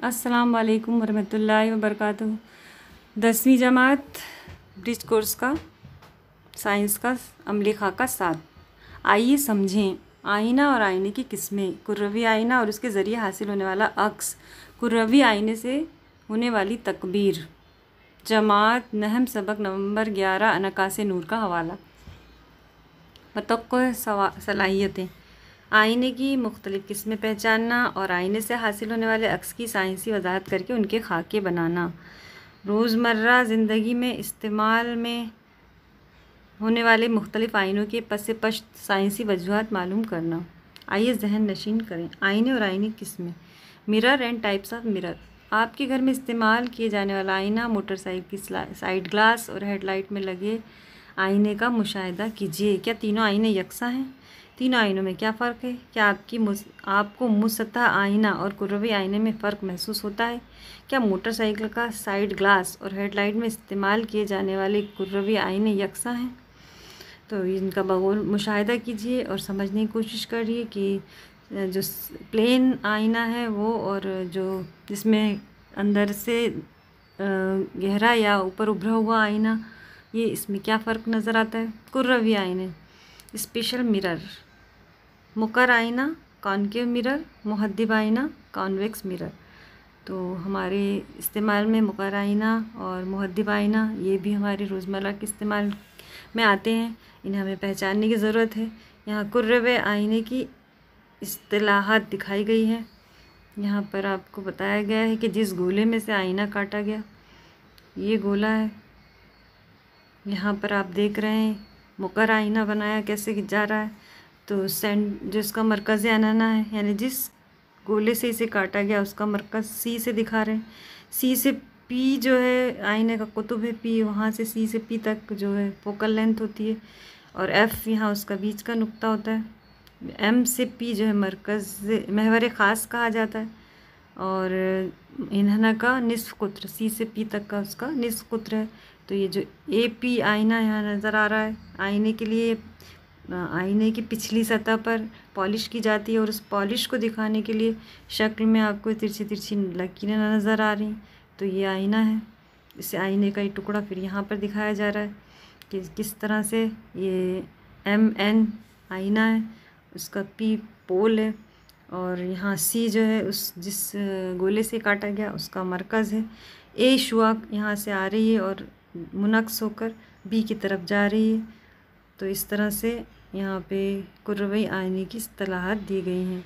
अस्सलाम वालेकुम वरहमतुल्लाहि वबरकातुहू। 10वीं जमात ब्रिज कोर्स का साइंस का अमली खाका 7। आइए समझें आईना और आईने की किस्में। कुर्रवी आईना और उसके ज़रिए हासिल होने वाला अक्स। कुर्रवी आईने से होने वाली तकबीर। जमात नहम सबक नवंबर 11 अनकासे नूर का हवाला। मतवक्को सलाहियतें। आईने की मुख्तलिफ़ किस्में पहचानना और आईने से हासिल होने वाले अक्स की साइंसी वजाहत करके उनके खाके बनाना। रोज़मर्रा ज़िंदगी में इस्तेमाल में होने वाले मुख्तलिफ़ आईनों के पस पश्त साइंसी वजूहात मालूम करना। आइए जहन नशीन करें आईने और आईने की किस्में। Mirror and types of mirror. आपके घर में इस्तेमाल किए जाने वाला आईना, मोटरसाइकिल की साइड ग्लास और हेडलाइट में लगे आईने का मुशाहिदा कीजिए। क्या तीनों आईने यकसा हैं? तीनों आईनों में क्या फ़र्क है? क्या आपको मुसतह आईना और कुर्रवी आईने में फ़र्क महसूस होता है? क्या मोटरसाइकिल का साइड ग्लास और हेडलाइट में इस्तेमाल किए जाने वाले कुर्रवी आईने यकसा हैं? तो इनका बगौर मुशाहिदा कीजिए और समझने की कोशिश करिए कि जो प्लेन आईना है वो और जो जिसमें अंदर से गहरा या ऊपर उभरा हुआ आईना, ये इसमें क्या फ़र्क नज़र आता है। कुर्रवी आईने। Special mirror. मुकर आईना, कॉनकेव मिरर, मुहद्दिब आईना, कॉन्वेक्स मिरर। तो हमारे इस्तेमाल में मुकर आईना और मुहद्दिब आईना ये भी हमारे रोज़मर्रा के इस्तेमाल में आते हैं। इन्हें हमें पहचानने की ज़रूरत है। यहाँ कुर्रवे आईने की इस्तिलाहात दिखाई गई है। यहाँ पर आपको बताया गया है कि जिस गोले में से आईना काटा गया, ये गोला है। यहाँ पर आप देख रहे हैं मुकर आईना बनाया कैसे जा रहा है। तो जो इसका मरकज़ अनना है, यानी जिस गोले से इसे काटा गया उसका मरकज़ सी से दिखा रहे हैं। सी से पी जो है आईने का कुतुब है पी, वहाँ से सी से पी तक जो है फोकल लेंथ होती है और एफ़ यहाँ उसका बीच का नुक्ता होता है। एम से पी जो है मरकज़ महवर ख़ास कहा जाता है और इन्हना का निस्फ़ कुत्र, सी से पी तक का उसका निस्फ़ कुत्र है। तो ये जो ए पी आईना यहाँ नज़र आ रहा है, आईने के लिए आईने की पिछली सतह पर पॉलिश की जाती है और उस पॉलिश को दिखाने के लिए शक्ल में आपको तिरछी तिरछी लकीरें नज़र आ रही। तो ये आईना है। इस आईने का ये टुकड़ा फिर यहाँ पर दिखाया जा रहा है कि किस तरह से ये MN आईना है, उसका P पोल है और यहाँ C जो है उस जिस गोले से काटा गया उसका मरकज़ है। A शुआ यहाँ से आ रही है और मुनक्स होकर B की तरफ जा रही है। तो इस तरह से यहाँ पे कुर्रवी आईने की इस्तिलाहात दी गई हैं।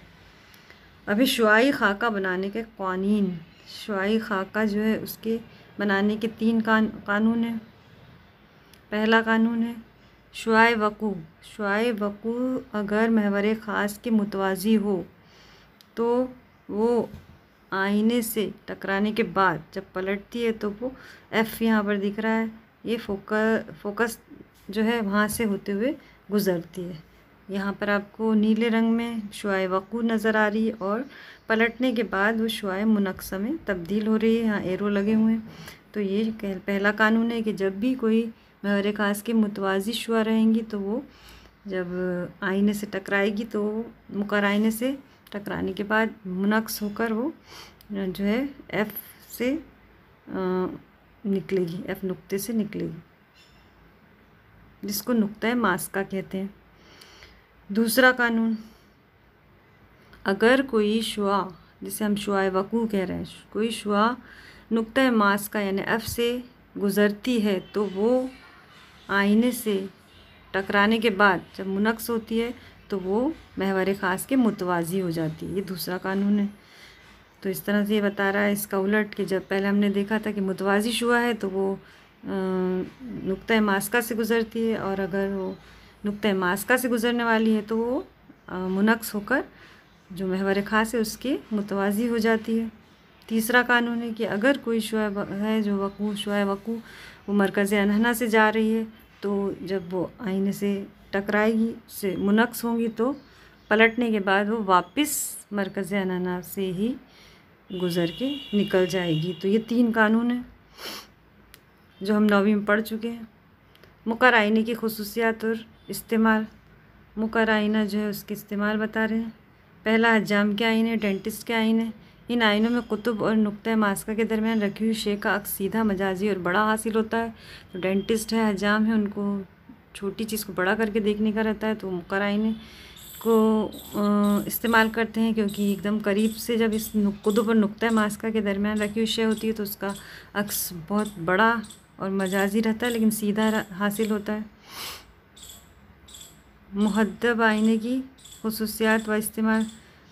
अभी शुआई खाका बनाने के क़वानीन। शुआई खाका जो है उसके बनाने के 3 कानून हैं। पहला कानून है शुआए वक़ू। शुआए वक़ू अगर महवर ख़ास के मुतवाज़ी हो तो वो आईने से टकराने के बाद जब पलटती है तो वो F यहाँ पर दिख रहा है, ये फोकस जो है वहाँ से होते हुए गुज़रती है। यहाँ पर आपको नीले रंग में शुआए वक़ू नज़र आ रही है और पलटने के बाद वो शुआए मुनक्सा में तब्दील हो रही है। यहाँ एरो लगे हुए हैं। तो ये पहला कानून है कि जब भी कोई महवर ख़ास के मुतवाज़ी शुआ रहेंगी तो वो जब आईने से टकराएगी तो मुकर आईने से टकराने के बाद मुनक्स होकर वो जो है F से निकलेगी, F नुक्ते से निकलेगी, जिसको नुक्ता मास्का कहते हैं। दूसरा कानून, अगर कोई शुआ, जिसे हम शुआए वक़ू कह रहे हैं, कोई शुआ नुक्ता मास्का यानी F से गुज़रती है तो वो आईने से टकराने के बाद जब मुनक्स होती है तो वो महवर ख़ास के मुतवाज़ी हो जाती है। ये दूसरा कानून है। तो इस तरह से ये बता रहा है इसका उलट कि जब पहले हमने देखा था कि मुतवाज़ी शुआ है तो वो नुक्ता मास्का से गुज़रती है और अगर वो नुक्ता मास्का से गुज़रने वाली है तो वो मुनक्स होकर जो महवर ख़ास है उसके मुतवाज़ी हो जाती है। तीसरा कानून है कि अगर कोई शुआ है जो वक़ू शुआ वक़ू वो मरकज़ अनहना से जा रही है तो जब वो आईने से टकराएगी, उससे मुनक्स होंगी तो पलटने के बाद वो वापस मरकज़ अनहना से ही गुज़र के निकल जाएगी। तो ये 3 कानून हैं जो हम 9वीं में पढ़ चुके हैं। मुकर आईने की खुसूसियात और इस्तेमाल। मुकर आईना जो है उसके इस्तेमाल बता रहे हैं। पहला हज्जाम के आईने, डेंटिस्ट के आईने। इन आइनों में कुतुब और नुक्ता मास्का के दरमियान रखी हुई शे का अक्स सीधा, मजाजी और बड़ा हासिल होता है। तो डेंटिस्ट है, हजाम है, उनको छोटी चीज़ को बड़ा करके देखने का रहता है, तो मुकर आईने को इस्तेमाल करते हैं, क्योंकि एकदम करीब से जब इस कुतुब और नुक्ता मास्का के दरमियान रखी हुई शे होती है तो उसका अक्स बहुत बड़ा और मजाजी रहता है, लेकिन सीधा हासिल होता है। मुहद्दब आईने की खुसूसियात व इस्तेमाल।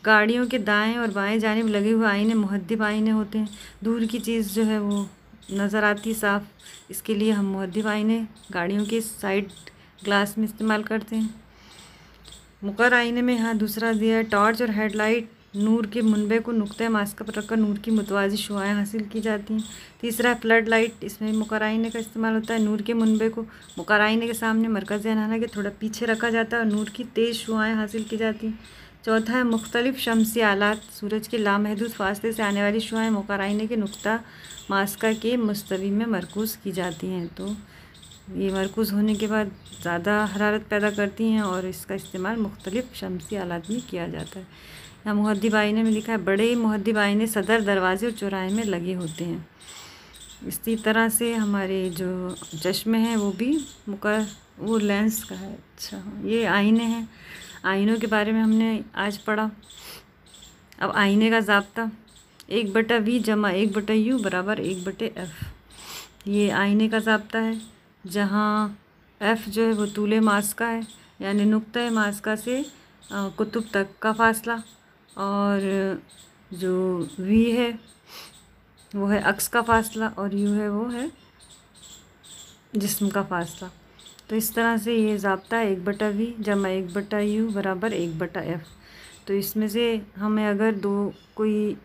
गाड़ियों के दाएं और बाएं जानिब लगे हुए आईने मुहद्दिब आईने होते हैं। दूर की चीज़ जो है वो नज़र आती साफ, इसके लिए हम मुहद्दिब आईने गाड़ियों के साइड ग्लास में इस्तेमाल करते हैं। मुकर आईने में यहाँ दूसरा दिया है, टॉर्च और हेडलाइट नूर के मुनबे को नुक्ता मास्का पर रखकर नूर की मुतवाज़ी शुआएँ हासिल की जाती हैं। तीसरा है फ्लड लाइट, इसमें मुकर आईने का इस्तेमाल होता है। नूर के मुनबे को मुकर आईने के सामने मरकज़ अनहना के थोड़ा पीछे रखा जाता है और नूर की तेज़ शुआएँ हासिल की जाती हैं। चौथा है मुख्तलिफ शमसी आलात, सूरज के लामहदूद फासले से आने वाली शुआएँ मुकर आईने के नुक्ता मास्का के मुस्तवी में मरकूज़ की जाती हैं। तो ये मरकूज़ होने के बाद ज़्यादा हरारत पैदा करती हैं और इसका इस्तेमाल मुख्तलिफ शमसी आलात में किया जाता है। यहाँ मुहद्दिब आईने में लिखा है, बड़े मुहद्दिब आईने सदर, दरवाजे और चौराहे में लगे होते हैं। इसी तरह से हमारे जो चश्मे हैं वो भी वो लेंस का है। अच्छा, ये आईने हैं। आइनों के बारे में हमने आज पढ़ा। अब आईने का ज़ाब्ता 1/v जमा 1/u बराबर 1/f। ये आईने का ज़ाब्ता है, जहाँ f जो है वो तूले मास्का है, यानी नुक्ता मास्का से कुतुब तक का फासला, और जो v है वो है अक्स का फासला, और u है वो है जिस्म का फासला। तो इस तरह से ये ज़ाब्ता है 1/v जमा 1/u बराबर 1/f। तो इसमें से हमें अगर दो कोई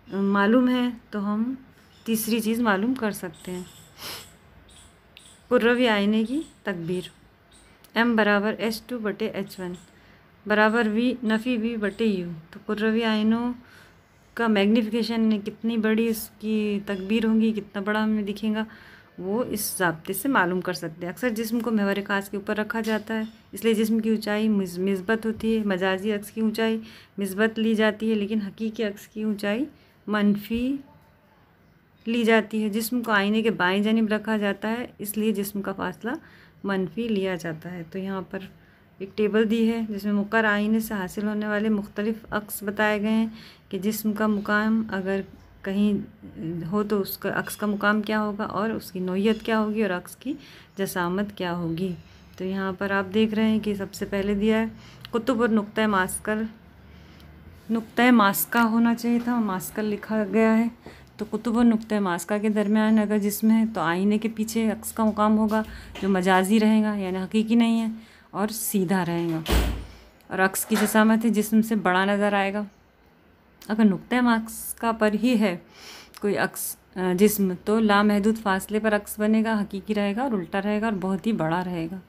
मालूम है तो हम तीसरी चीज़ मालूम कर सकते हैं। कुर्रवी आईने की तकबीर। m बराबर h2/h1 बराबर v नफ़ी v/u। तो कुर्रवी आइनों का मैग्नीफिकेशन कितनी बड़ी उसकी तकबीर होगी, कितना बड़ा हमें दिखेगा, वो इस ज़ाब्ते से मालूम कर सकते हैं। अक्सर जिस्म को महवर खास के ऊपर रखा जाता है, इसलिए जिस्म की ऊंचाई मिस्बत होती है। मजाजी अक्स की ऊंचाई मिस्बत ली जाती है, लेकिन हकीकी अक्स की ऊंचाई मनफी ली जाती है। जिस्म को आईने के बाएं जानिब रखा जाता है, इसलिए जिस्म का फासला मनफी लिया जाता है। तो यहाँ पर एक टेबल दी है जिसमें मुकर आईने से हासिल होने वाले मुख्तलिफ अक्स बताए गए हैं कि जिस्म का मुकाम अगर कहीं हो तो उसका अक्स का मुकाम क्या होगा और उसकी नोयत क्या होगी और अक्स की जसामत क्या होगी। तो यहाँ पर आप देख रहे हैं कि सबसे पहले दिया है कुतुब और नुक्ता मास्कल। नुक्ता मास्का होना चाहिए था, मास्कल लिखा गया है। तो कुतुब और नुक्ता मास्का के दरमियान अगर जिस्म है तो आईने के पीछे अक्स का मुकाम होगा, जो मजाजी रहेगा यानी हकीकी नहीं है और सीधा रहेगा, और अक्स की जसामत है जिस्म से बड़ा नज़र आएगा। अगर नुक्ता मास्का पर ही है कोई अक्स जिस्म तो लामहदूद फासले पर अक्स बनेगा, हकीकी रहेगा और उल्टा रहेगा और बहुत ही बड़ा रहेगा।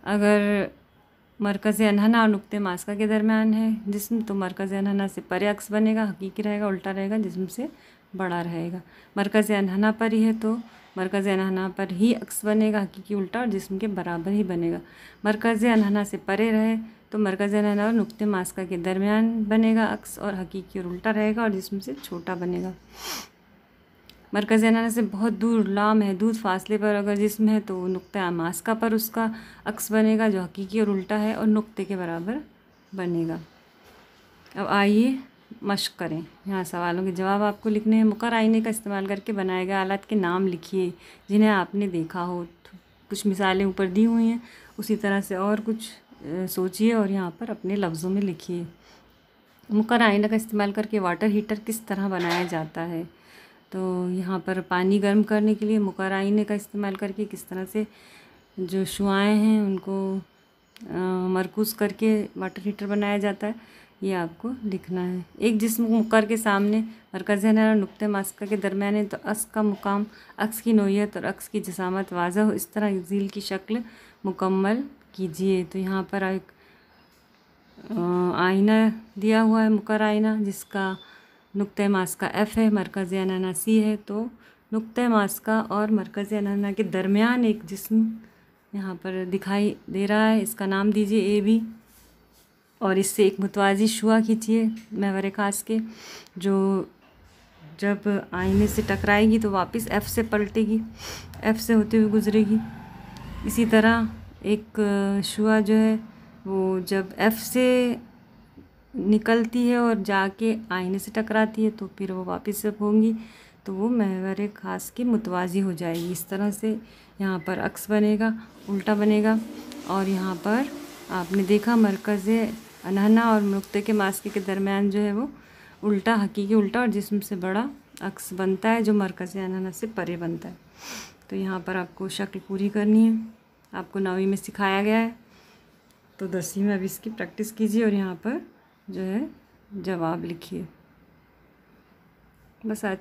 अगर मरकज़ अनहना और नुक्ते मास्का के दरमियान है जिस्म तो मरकज़ अनहना से परे अक्स बनेगा, हकीकी रहेगा, उल्टा रहेगा, जिस्म से बड़ा रहेगा। मरकज़ अनहना पर ही है तो मरकज़ अनहना पर ही अक्स बनेगा, हकीकी उल्टा, और जिस्म के बराबर ही बनेगा। मरकज़ अनहना से परे रहे तो मरकज़ अनहना और नुक्ते मास्का के दरमियान बनेगा अक्स, और हकीकी और उल्टा रहेगा और जिस्म से छोटा बनेगा। मरकज़ अनहना से बहुत दूर लामहदूद फासले पर अगर जिस्म है तो नुक्ता मास्का पर उसका अक्स बनेगा, जो हकीकी और उल्टा है और नुक्ते के बराबर बनेगा। अब आइए मश्क करें। यहाँ सवालों के जवाब आपको लिखने हैं। मुकर आईने का इस्तेमाल करके बनाए गए आलात के नाम लिखिए जिन्हें आपने देखा हो। कुछ मिसालें ऊपर दी हुई हैं, उसी तरह से और कुछ सोचिए और यहाँ पर अपने लफ्ज़ों में लिखिए। मुकर आईने का इस्तेमाल करके वाटर हीटर किस तरह बनाया जाता है। तो यहाँ पर पानी गर्म करने के लिए मुकर आईने का इस्तेमाल करके किस तरह से जो शुआएँ हैं उनको मरकूज़ करके वाटर हीटर बनाया जाता है, ये आपको लिखना है। एक जिस्म मुकर के सामने मरकज़ अनहना और नुक्ते मास्का के दरमियान है तो अक्स का मुकाम, अक्स की नोयत और अक्स की जसामत वाज़ह हो, इस तरह झील की शक्ल मुकम्मल कीजिए। तो यहाँ पर एक आईना दिया हुआ है, मुकर आईना, जिसका नुक्ता मास्का f है, मरकज़ अनहना c है। तो नुक्ता मास्का और मरकज़ अनहना के दरमियान एक जिस्म यहाँ पर दिखाई दे रहा है, इसका नाम दीजिए AB। और इससे एक मुतवाज़ी शुआ खींचिए महवर खास के, जो जब आईने से टकराएगी तो वापस एफ़ से पलटेगी, एफ़ से होते हुए गुजरेगी। इसी तरह एक शुआ जो है वो जब एफ़ से निकलती है और जाके आईने से टकराती है तो फिर वो वापस जब होंगी तो वो महवर खास की मुतवाज़ी हो जाएगी। इस तरह से यहाँ पर अक्स बनेगा, उल्टा बनेगा। और यहाँ पर आपने देखा मरकज़ अनहना और नुक्ते के मास्के के दरमियान जो है वो उल्टा, हकीकी उल्टा और जिस्म से बड़ा अक्स बनता है जो मरकज़ अनहना से परे बनता है। तो यहाँ पर आपको शक्ल पूरी करनी है, आपको 9वीं में सिखाया गया है, तो 10वीं में अभी इसकी प्रैक्टिस कीजिए और यहाँ पर जो है जवाब लिखिए। बस आज